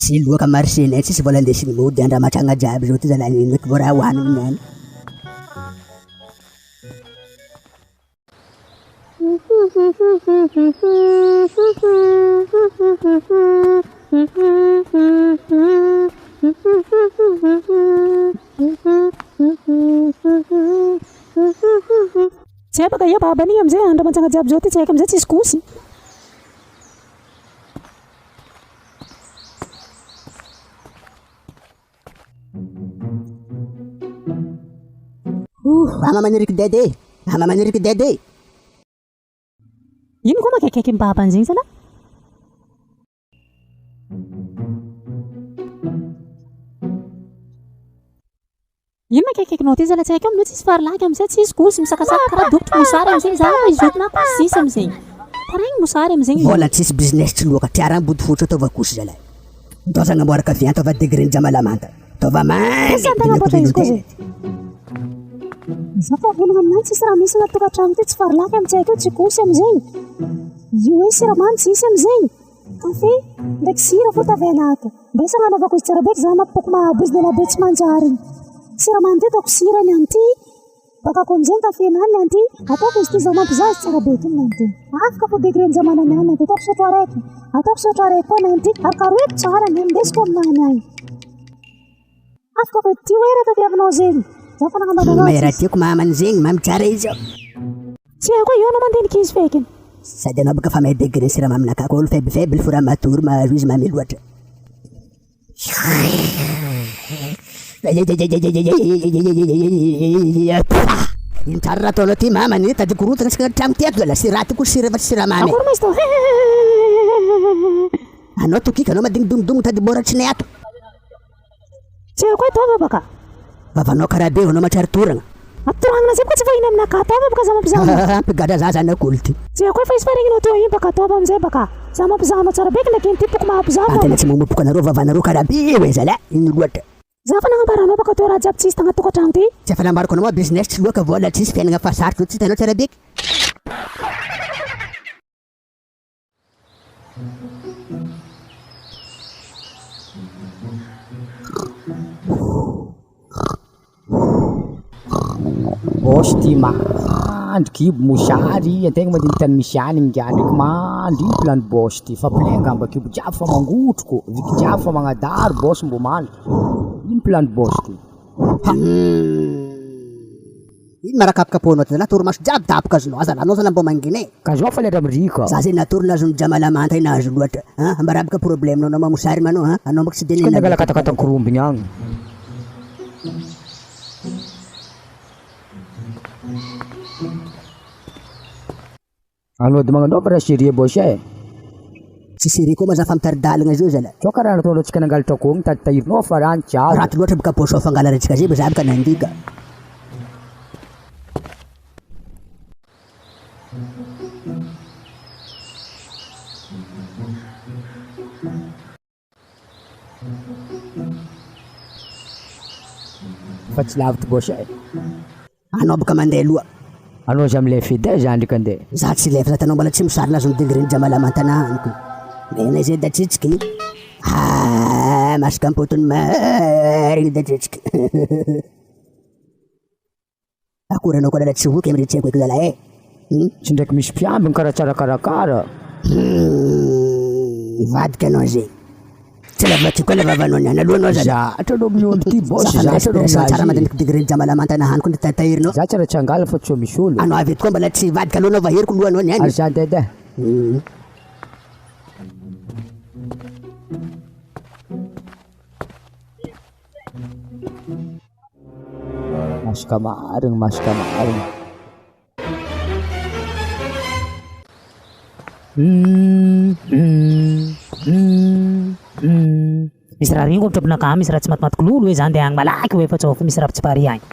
Tsy loaka marsenay tsisy vola andesiny mody andra matragna jiaby zao ty zalahy ndraiky vao raha hohaniny niany. Tsy baka ia babany amizay andra mantsagna jiaby zao ty tsy haiko amizay tsisy kosy. Ama maniriky dede, ama maniriky dede. Ino koa makaiky babany zegny zala? Ino makaikinao ty zala tsy haiko aminao tsisy farlaky amizay tsisy kosy misakasaka karaha dokotry mosary amizay za izoto na kosisy amizegny. Karaha igny mosary amizegny. Vola tsisy business tsy loaka tiara body fotra ataova kosy zalahy. Ndosagna amboaraka vian ataova degré jamalamanta. Ataova man. Za fa volagna aminany tsisy raha misy anaty tokantrano ty tsy farlaky amitsy haiko tsy kosy amizegny. Io hoe siramamy tsisy amizegny. Kafe ndraiky sira fo tavela ato. Mbesa anaovako izy tsara beky za mampoko mahabozy delabe tsy manjary. Siramamy ty ataoko sirany anty. Baka konjeny kafe nany anty. Ataoko izy ty za mampizazy tsara beky nanty. Afaka fo degré njamana niany nanty. Ataoko sotro araiky. Ataoko sotro araiky koa nanty. Arkaroeko tsara ny ndesiko aminany any. Afaka fo ty hoe raha tadiavinao zegny. Mahera tiako mahamany zegny mamitsara izy ao. Tsy haiko io anao mandenika izy fekiny. Sady anao baka fa mahay degré siramamy nakako olo faible fora matory mahazo izy mamy loatra. Ino tsara raha ataonao ty mamany tady korotana sika tramo ty ato zala sy raha ty koa sira fa siramamy. Akory ma izy tao? Anao tokika anao madignidomidongo tady boratsy nay ato. Tsy haiko ataova baka. Vavanao karaha be anao matrary toragna. Atoragna zay baka tsy vahiny aminaka ataova baka za mampizahana. Ampigada za zany akolo ty. Tsy haiko fa izy faregninao teo iny baka ataova amizay baka. Za mampizahana tsara beky ndraiky ty toko mampizahana. Tena tsy mamopoka anareo vavanareo karaha be hoe zala ino loatra. Za fa nagnambaranao baka teo raha jiaby tsisy tagna tokantrano ty. Tsy efa nambarako anao business tsy loaka vola tsisy fiainana fa sarotro tsy hitanao tsara beky. Bosy ty mandry kibo mosary antegna mandeha tany misy any mingiany ndraiky mandry ino plano bosy ty fa plein gamba kibo jiaby fa mangotroko viky jiaby fa magnadaro bosy mbo mandry ino plano bosy ty. Ino marakapokaponao ty zala torimaso jiaby tapaka azonao azala anao zala mbo mangine. Kazao fa lera mirika. Za zay natory nazony jamalamanta ina azo loatra. Ambarabaka problème anao mamosary manao anao mboka tsy de nena. Nagala katakatankorombiny agny. Anao de magnanao raha série bosy e. Tsy série koa ma za fa mitaridalagna zio zala. Tsao karaha nataonao tsika nangalatra akogny tahirinao fa raha jiaby. Raty loatra baka bosy ao fangalantsika zay za baka nandika. Fa tsy lavitra bosy e. Anao baka mandeha aloha. Anao za amilay fedy za ndraiky andeha. Za tsy lefa tanao mbola tsy misary nazony degré jamalamantana aniko. Mena zay datritsiky. Masaka ampotony mariny datritsiky. Akory anao koa lala tsy voky amiritsiako eky zala e. Tsy ndraiky misy mpiambiny karaha tsara karakara. Vadika anao zay. Tsy lava ty koa lava vavanao niany aloha anao zala. Zatra anao miondy ty bosy zatra anao tsara mandiniky degré jamalamantana haniko ny tatahirinao. Za tsara tsy angala fa tsy misy olo. Anao avy eto koa mbola tsy vadika aloha anao vaheriko lohanao niany. Za dede. Masaka marigny, masaka marigny. Misy raha regny ohatra aminakà misy raha tsy matimatiko lolo hoe za andeha agny malaky hoe fa tsy fa misy raha tsy pare agny.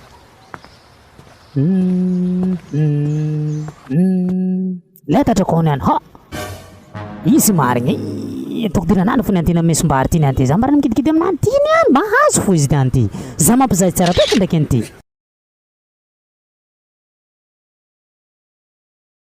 Le tatrakoany any ha isy marigny tokodirana fo nianty mesombary ty nianty za mbarana mikidikidy aminany ty niany mahazo fo izy nianty za mampizahy tsara beky ndraiky anty.